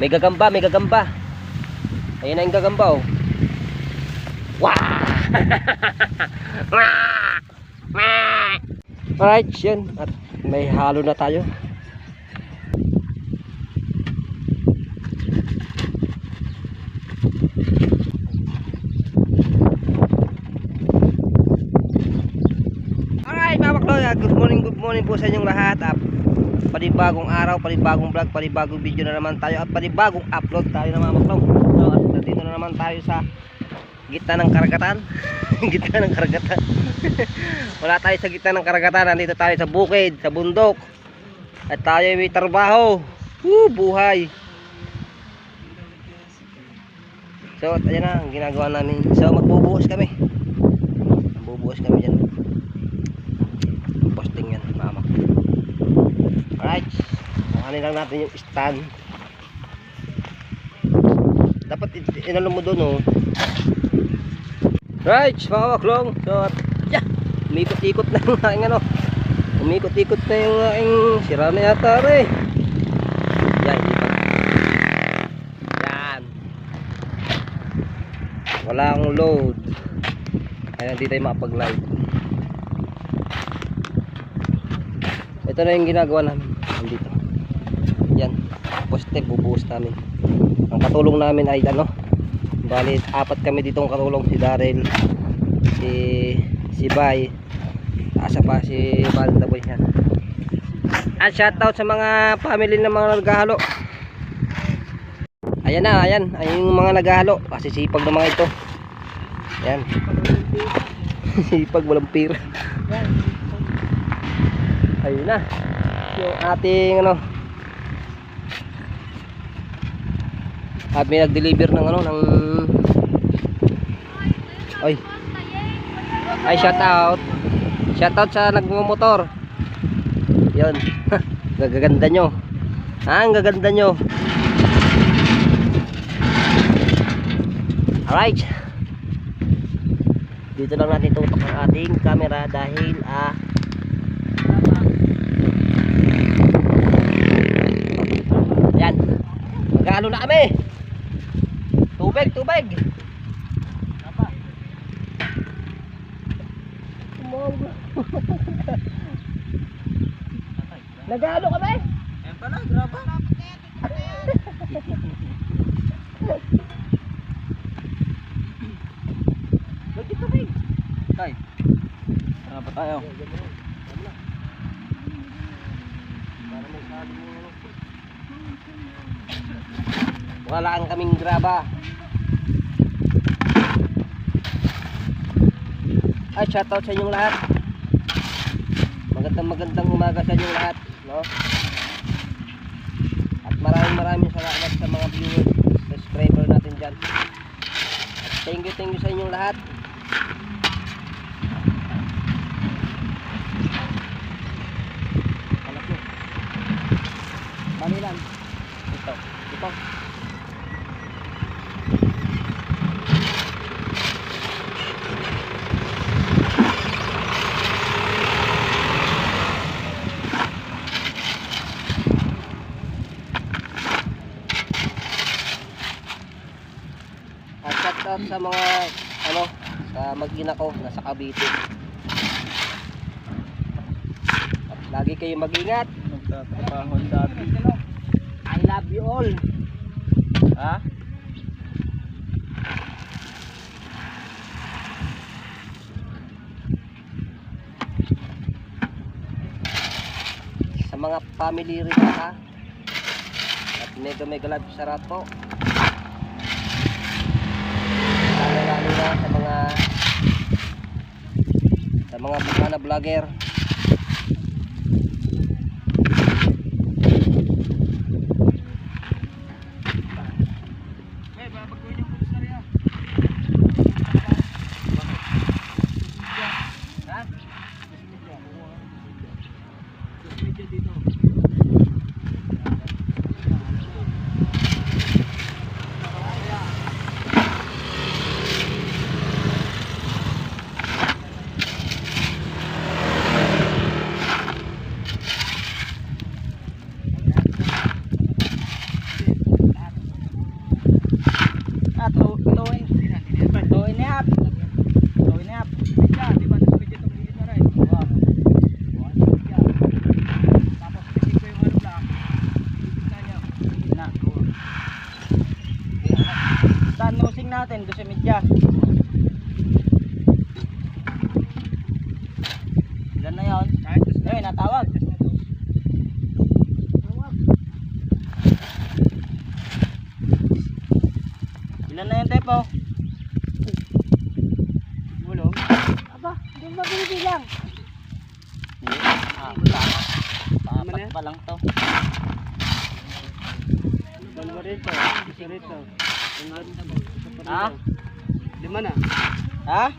May gagamba, may gagamba. Ayun na yung gagamba oh. Wow! Alright, yun. At may halo na tayo. Alright mga baklo, good morning po sa inyong lahat. Panibagong araw, panibagong vlog, panibagong video na naman tayo. At panibagong upload tayo na mga baklo. So, at dito na naman tayo sa gitna ng karagatan. Gitna ng karagatan. Wala tayo sa gitna ng karagatan. Nandito tayo sa bukid, sa bundok. At tayo may trabaho. Buhay. So ayan na ang ginagawa namin. So magbubuhos kami. Magbubuhos kami dyan. Posting yan mama. Alright, kuhanin lang natin yung stand. Dapat inalo mo doon oh. Right, mga baklong. So, yeah, umikot-ikot na yung aking ano. Umikot-ikot na yung aking sira na yata rin. Yan, hindi pa. Yan. Wala akong load. Kaya hindi tayo makapag-live. Ito na yung ginagawa namin. Nandito. Yan. Poste, bubuhos namin. Ang katulong namin ay ano. Bali, 4 kami ditong katulong, si Daryl, si Bay, asa pa si Balda Boy yan. At shoutout sa mga family ng mga naghahalo. Ayan na, ayan yung mga naghahalo. Kasi sipag ng mga ito. Ayan. Sipag, walang pira. Ayun na. Yung ating ano. At may nag-deliver ng ano, ng ay shoutout sa nagmumotor. Yun. Gaganda nyo. Ang gaganda nyo. Alright, dito lang natin tutok ang ating camera dahil yan, magkano na kami. Tubig. Apa? Nagano ka ba? Ayan pala, graba. Lagi tubig. Tay. Tara pa tayo. Wala ang kaming graba. Ay, shoutout sa inyong lahat. Magandang umaga sa inyong lahat, no? At maraming salamat sa mga viewers, subscriber natin dyan. At thank you sa inyong lahat. Kalap mo. Balilan. Ito. Sa mga ano, sa mag-ina ko nasa Cavite. At lagi kayo mag-ingat. Magtatrabaho dati. I love you all. Ha? Sa mga family rin ha. At mega love sa lahat po. Lalo na sa mga vlogger. Saan nosing natin? Doon sa media. Ilan na yun? Ayun, natawag. Ilan na yun, Tepo? Bulong? Aba, hindi mo binibilang. Apat pa lang to. Dalawa rito, isa rito. Ha? 5 na. Ha?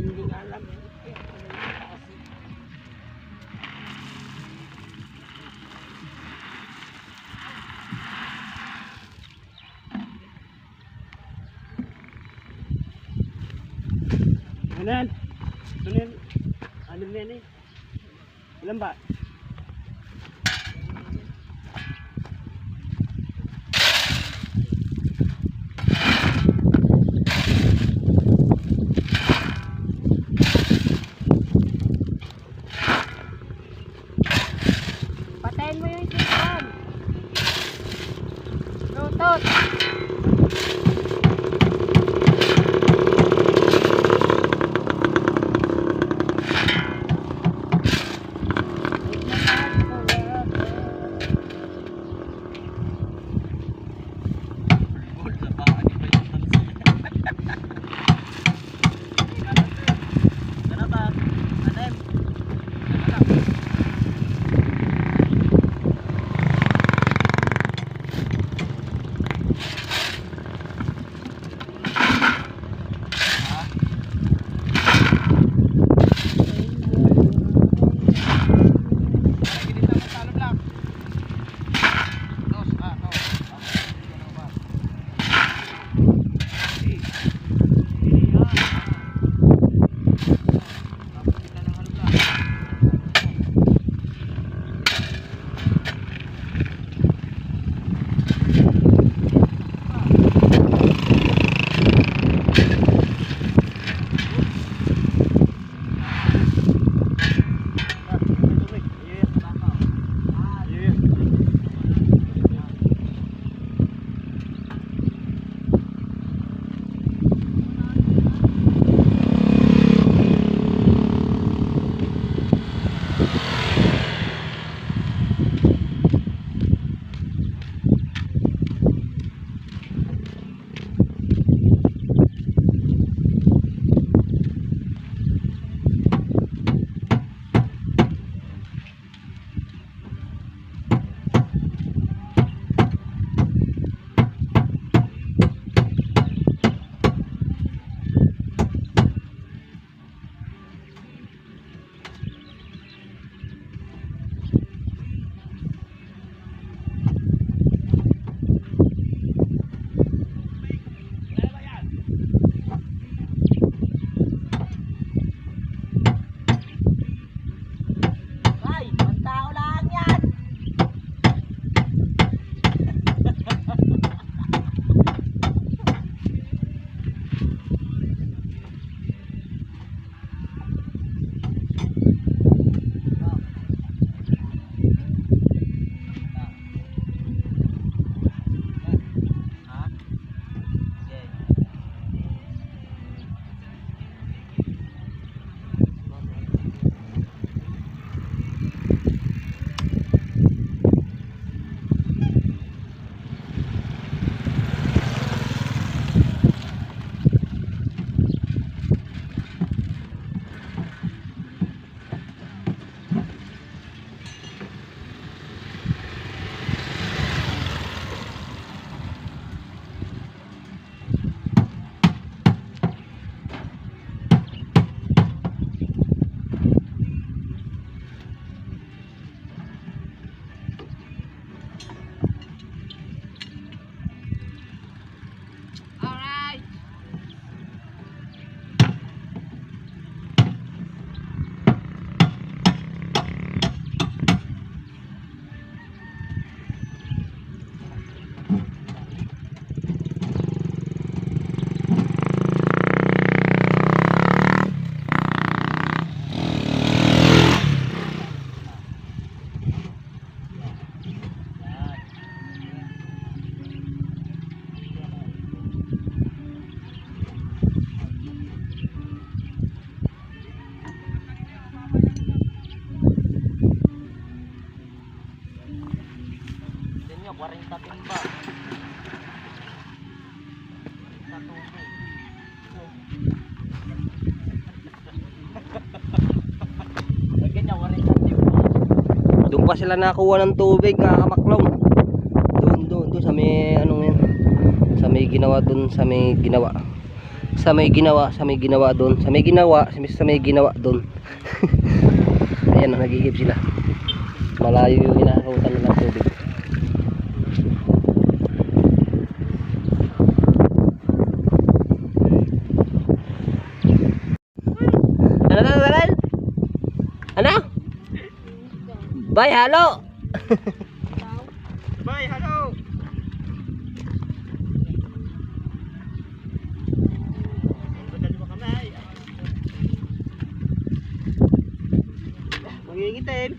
Hindi nga alam. Ano yan? Ito na yan. Ano na yan eh? Ilan ba? Patayin mo yung chicken. Lutot. 40 timba. Sa tubig. Lagyan niya 40 timba. Doon pa sila nakuha ng tubig, kamaklaw. Doon sa may anong yan. Sa may ginawa doon, sa may ginawa doon. Ayan, nagigib sila. Malayo yung inahutan nila ng tubig. Ano? Bye, halo. Bye, hello. Madali mo kamay. Mangingitin.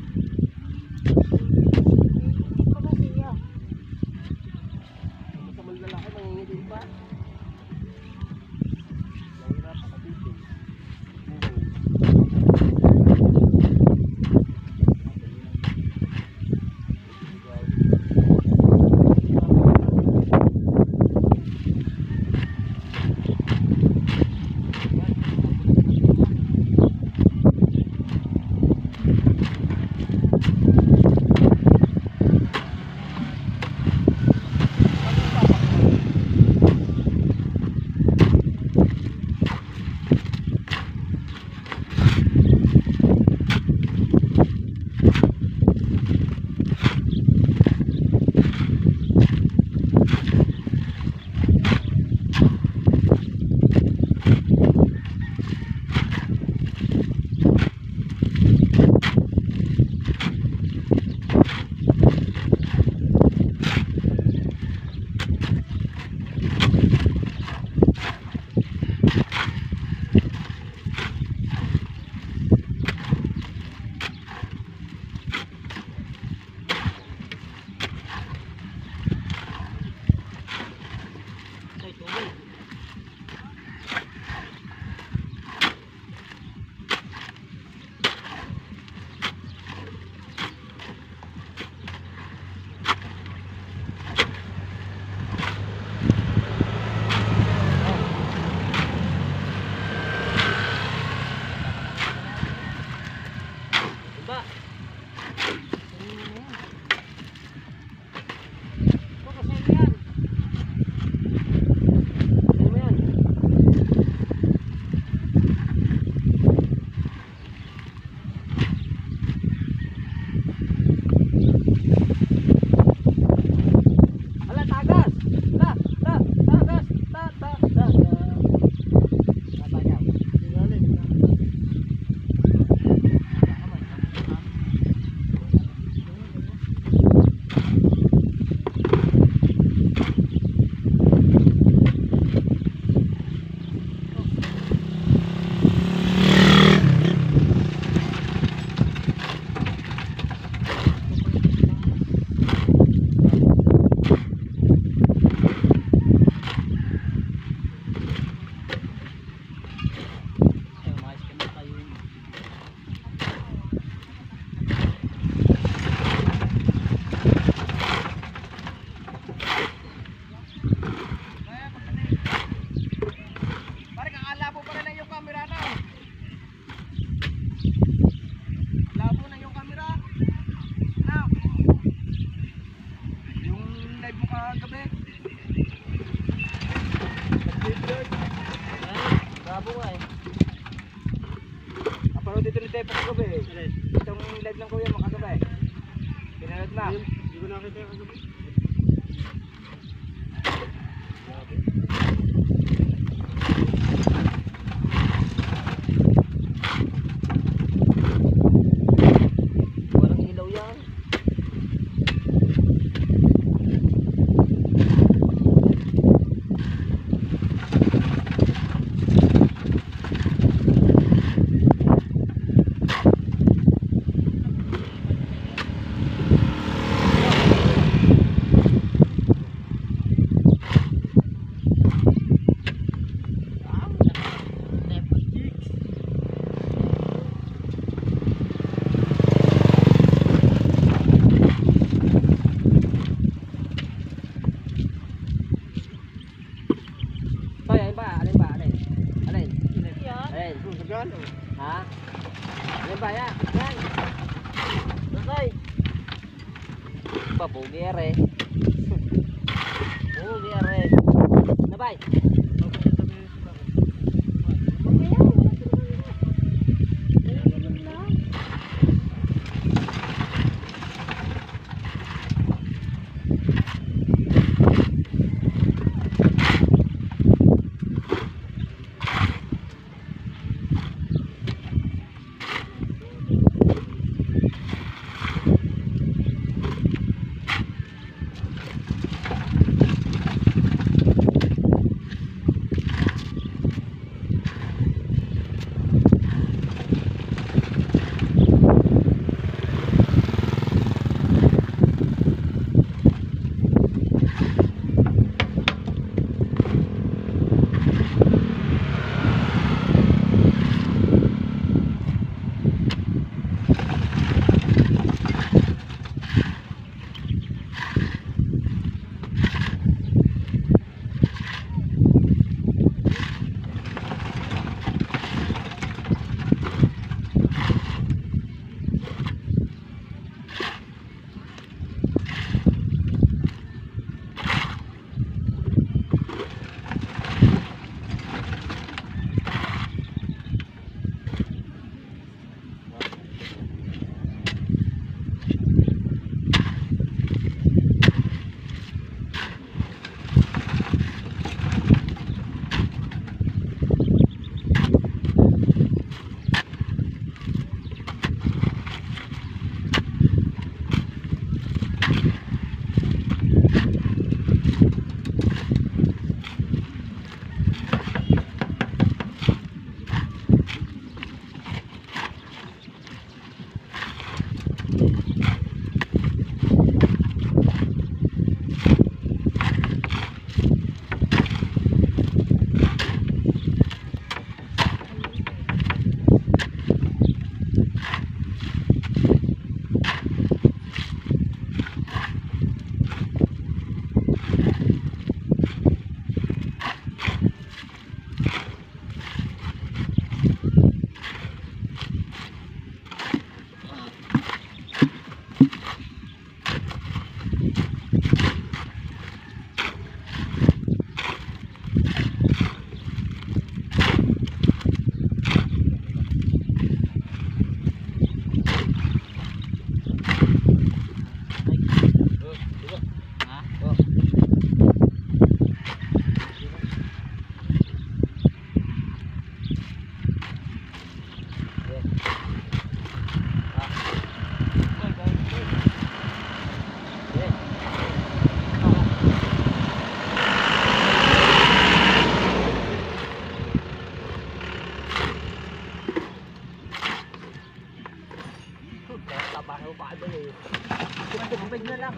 Ito ba siya? Sa mga lalaki, nangingitin pa. tayo pa kagabi. Itong live lang kuya makagabi. Pinanood na. Hindi ko nakita yung kagabi. Walang ilaw yan. pa, pugi are. Pugi are. Nabay. Tubig na lang.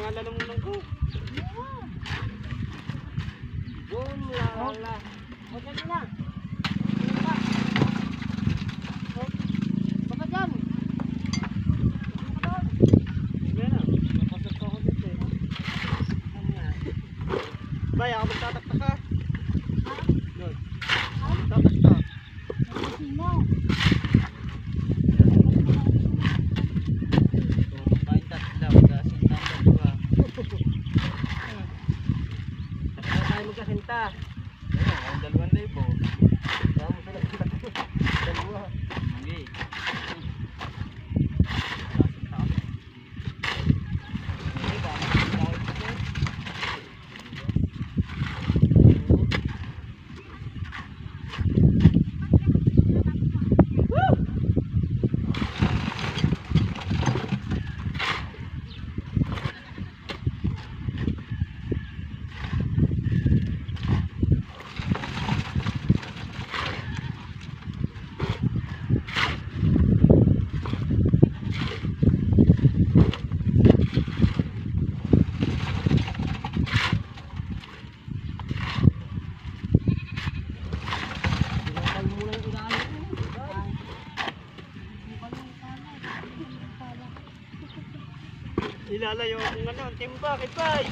nga lalamang ko. Boom, lala. O, dali na. Baka dyan. Hindi na. Napasok ako dito eh. Ano nga? Bay, ako magtataktak ka. Doon. Magtataktak. Sino? Kain tatlo, kasing tatlo ba? Basta tayo magkasinta. Ayun, ang 2,000. Vamos na lang. Dalawa. Hindi. Ilalayo akong ano, timba, kitay.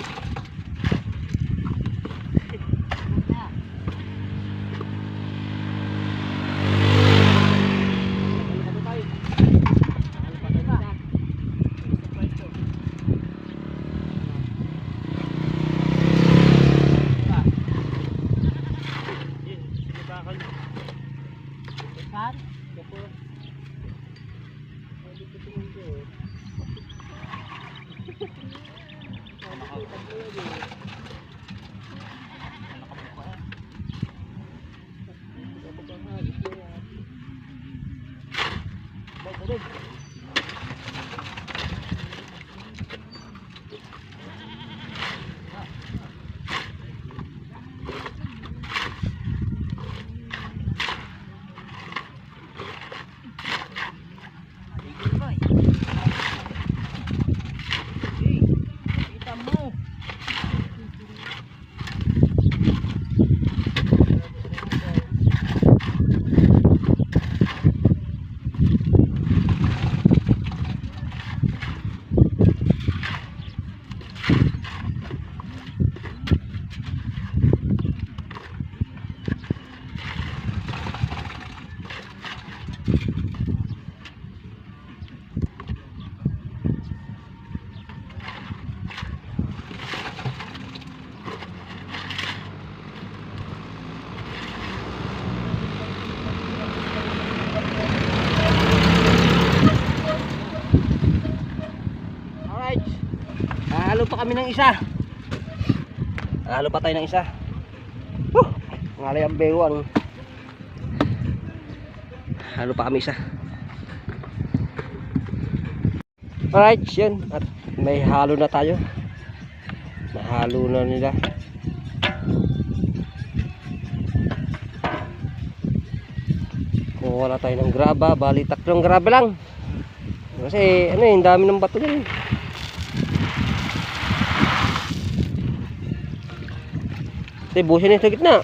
Saan? Kita mo. Alright. Halo pa kami ng isa. Halo pa tayo ng isa. Ngalay ang bewang. Halo pa kami isa. Alright, yun. At may halo na tayo. Nahalo na nila. Kung wala tayo ng graba, bali tatlong graba lang. Kasi ano yung dami ng bato din. Busin ito sa gitna.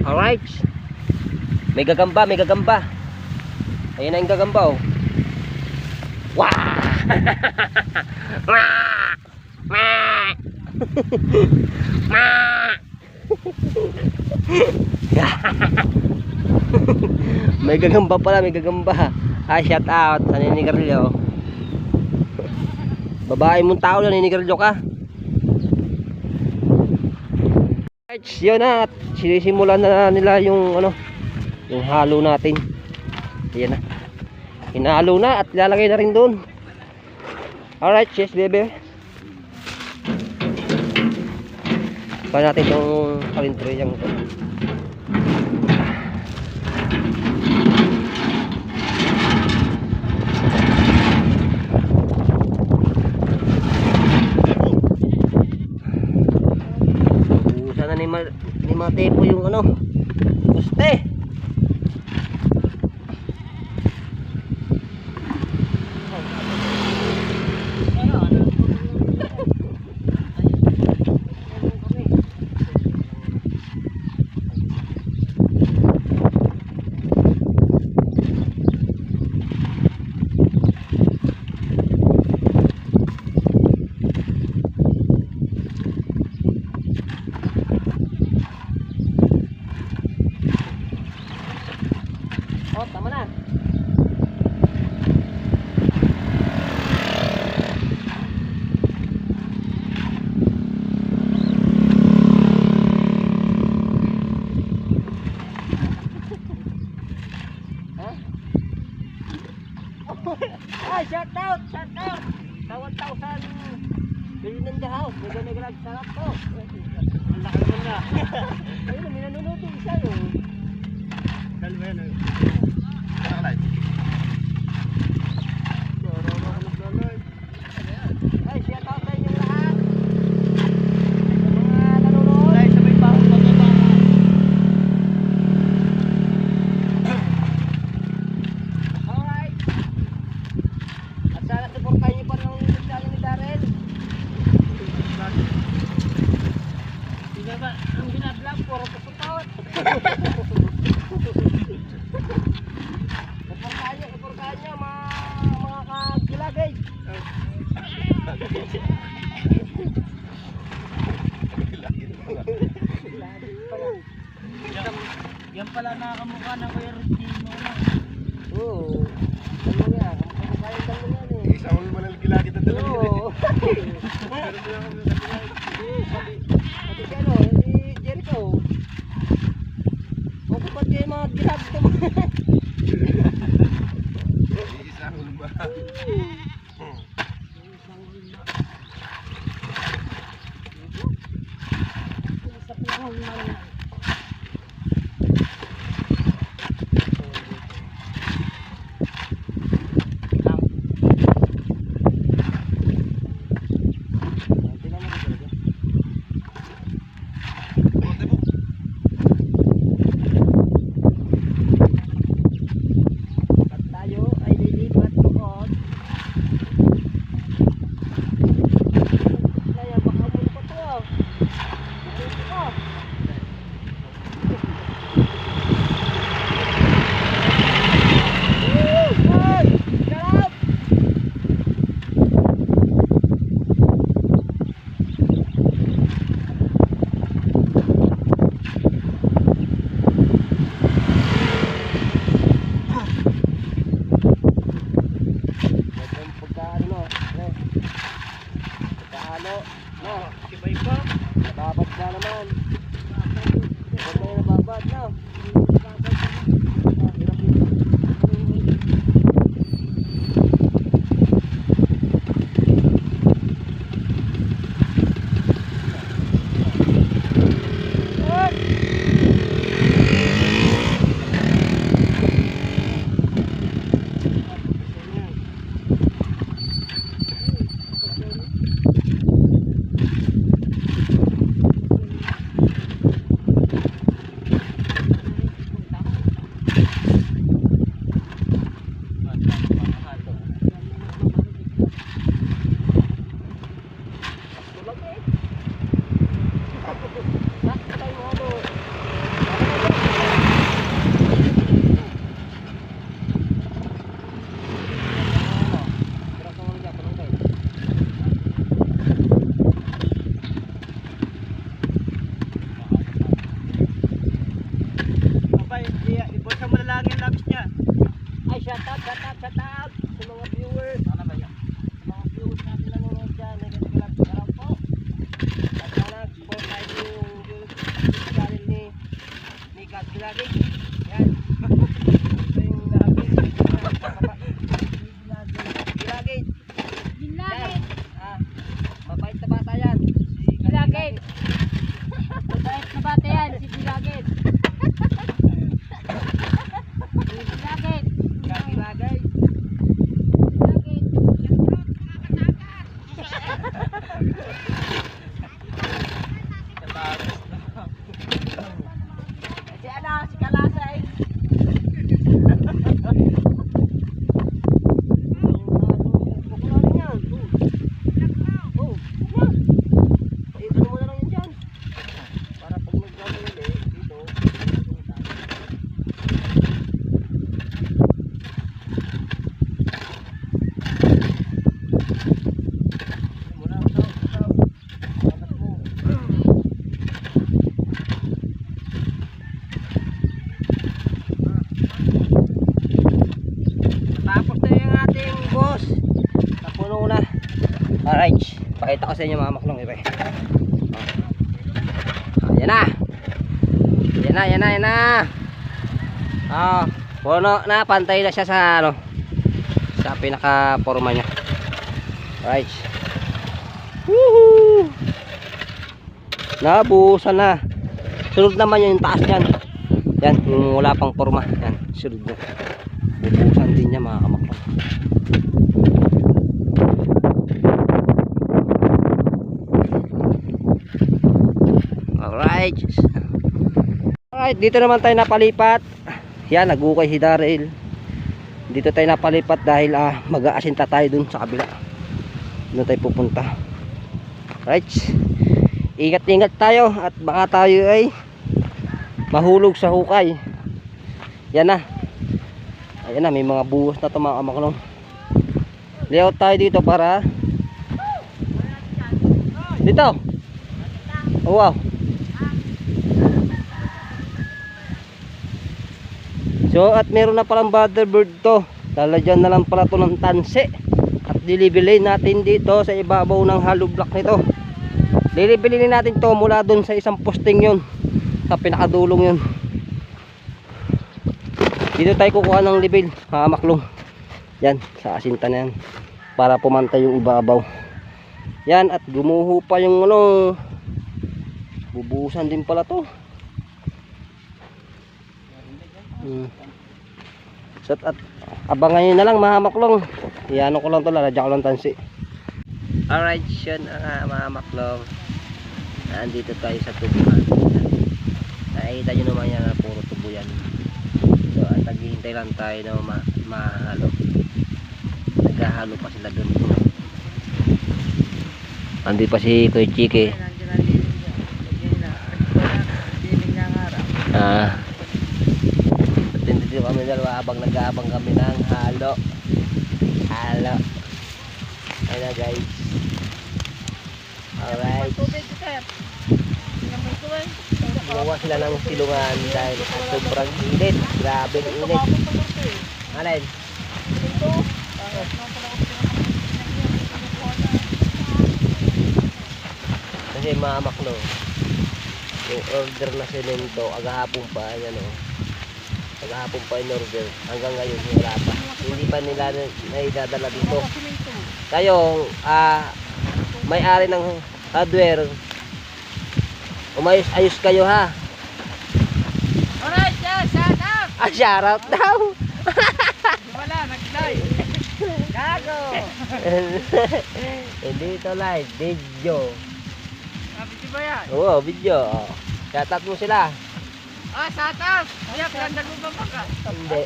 Alright. May gagamba, may gagamba. Ayun na yung gagamba oh. Wah! Wah! Wah! Wah! May gagamba pala, may gagamba. Ah, shout out. Naninigarilyo. Babae mong tao, naninigarilyo ka. Right, yun na at sinisimulan na nila yung ano, yung halo natin. Ayan na. Hinalo na at lalagay na rin doon. Alright, cheers baby. Pa natin itong karintreyang ito. Sana ni Matepo yung ano, guste. Oh, tama na. Huh? Ay, shout out, shout out. Sa 1,000 bilhin in the house. Nag-nag-rag sarap to. Ang laki mo na. Ayun, may nanonood yung isa yun. Dalawa yan. Ay, shout out sa inyong lahat. Sa mga nanonood. Ay, sabay pa ako magkakama. Alright. At sana supportahan niyo pa ng YouTube channel ni Darren. Hindi ba, ang binablog, puro puputot. Supportahan niyo mga kagilagay. Yan pala nakakamukha ng Kuya Rutino. Oo. Ano nga, kamukha yung damo yan eh. Isang ulo man ang gilagit ng dalawa. Oo. Pati si ano, si Jericho. O kung ba't kayo mga gilagay ito mga. Isang ulo ba? At tayo ay lilipat doon. Kaya baka muli pa ito ah. Dito ka. Woo! Ay! Sarap! Ang pagkaano no? Pagkaano no? Kibay pa. Nababad na naman. Huwag tayo nababad no? Hirap yun. shout out sa mga viewers. Ano ba yan? Sa mga viewers natin nanonood dyan. Nagkakalag po. At sana support tayo yung viewers. lagi. Yan. Ito yung lagi. Lagi. Gilagid. Ah, mabait na bata yan. Gilagid. Mabait na bata yan, si Gilagid. Gilagid. Lagi. Gilagid. Si ano, si Kalasay. Tapos na yung ating boss. Napuno na. Alright. Pakita ko sa inyo mga maklong iba. Yan na. Yan na. Puno na. Pantay na siya sa ano. Sa pinaka forma niya. Alright. Woohoo! Nabuhusan na. Sunod naman yung taas niyan. Yan. Yung wala pang forma. Yan. Sunod na. Bubusan din niya mga kamakon. Alright. Alright, dito naman tayo napalipat. Yan, nag-ukay si Daryl. Dito tayo napalipat dahil mag-aasinta tayo dun sa kabila. Doon tayo pupunta. Alright. Ingat-ingat tayo at baka tayo ay mahulog sa hukay. Yan na. Ayan na, may mga buhos na ito mga kamaklong. Layout tayo dito para dito. Oh, wow. So at meron na palang butterbird to. Lalagyan na lang pala to ng tanse. At dilibilin natin dito sa ibabaw ng hollow block nito. Dilibilin natin to mula dun sa isang posting yun, sa pinakadulong yun. Dito tayo kukuha ng libil, maklong. Yan, sa asinta na yan. Para pumantay yung ibabaw. Yan, at gumuho pa yung ano. Bubuhusan din pala to. So, at abangan nyo na lang mga maklong. Iano ko lang to, lalagyan ko lang tansi. Alright, yun mga maklong. Nandito tayo sa tubuhan. Nakikita nyo naman yan na puro tubo yan. So at naghihintay lang tayo na mahalo. Naghahalo pa sila dun. Andi pa si Kuya Chiki. Dito kami dalawa habang nag-aabang kami ng halo. Ayun na guys. Alright. Gumawa sila ng silungan dahil sobrang init. Grabe ang init. Alin? Kasi mga maklo, yung order na semento agahapon pa yan o. Agahapon pa in order. Hanggang ngayon wala pa. Hindi pa nila naidadala dito. Kayo may-ari ng hardware, umayos-ayos kayo ha. Alright, shout out! Shout out daw. Wala, nag-live. Gago! Hindi ito live, video. Video ba yan? Oo, video. Shout out mo sila. Shout out! Kaya, ganda mo ba baka? Hindi.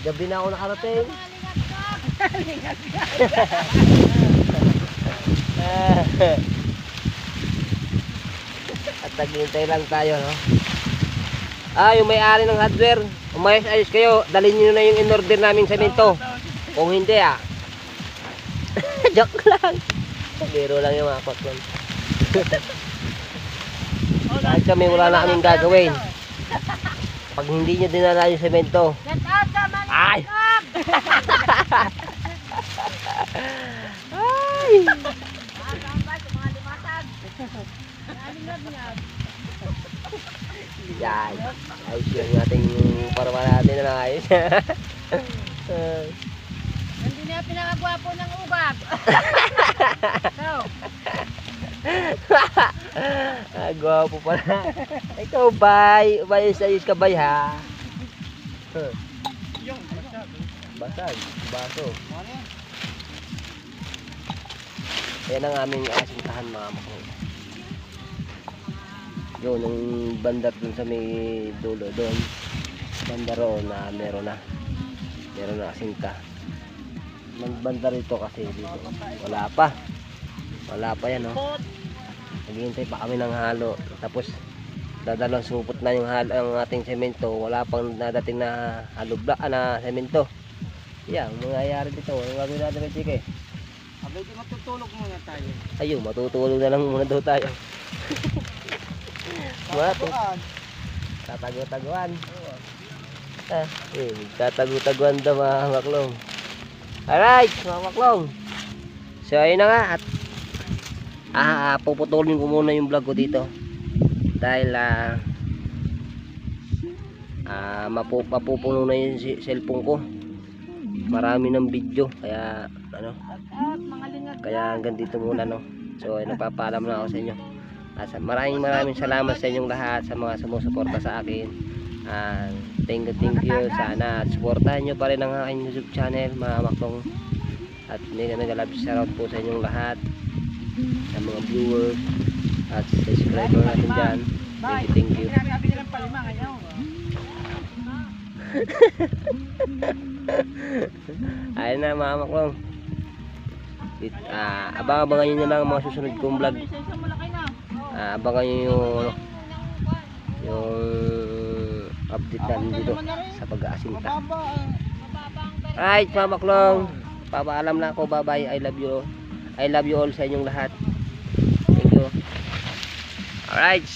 Gabi na ako nakarating. At naghihintay lang tayo, no? Yung may-ari ng hardware, umayos-ayos kayo, dalhin nyo na yung in-order naming semento. Kung hindi joke lang. Biro lang yung mga patron. Kahit kami wala na kaming gagawin. Pag hindi nyo dinala yung semento, ay! Ay! Yan. Ayos yung ating parma natin na ayos. Hindi na pinakagwapo ng ugab. So, Gwapo pala. Ikaw, bay. Ayos ka, bay, ha? Yung, Basag. Baso. Yan ang aming asintahan, mga mako. Yun, yung bandar dun sa may dulo doon. Bandar roon na meron na asinta. Magbandar ito kasi dito. Wala pa yan, oh. Naghihintay pa kami ng halo. Tapos dadalawang supot na yung halo, ang ating semento. Wala pang nadating na halo na semento. Yan, mangyayari dito. Anong gagawin natin kay Chike? abay di matutulog muna tayo. Ayun, matutulog na lang muna daw tayo. Tatago-taguan. Tatago-taguan daw, mga maklong. Alright, mga maklong. So ayun na nga, at puputulin ko muna yung vlog ko dito. Dahil mapupuno na yung cellphone ko. Marami ng video, kaya mga lingag. kaya hanggang dito muna, no. So nagpapaalam na ako sa inyo. Maraming salamat sa inyong lahat, sa mga sumusuporta sa akin. Thank you. Sana suportahan nyo pa rin ang aking YouTube channel, mga maklong. At mega love shoutout po sa inyong lahat, sa mga viewers at subscriber natin dyan. Thank you. Sabi nilang palima ngayon. Ayun na, mga maklong. Abang-abangan nyo na lang ang mga susunod kong vlog. Abangan nyo yung update natin dito sa pag-aasinta. Alright, mga maklong, papaalam na ako. Bye bye. I love you all sa inyong lahat. Thank you. Alright,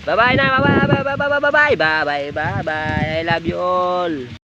bye bye na. Bye bye. I love you all.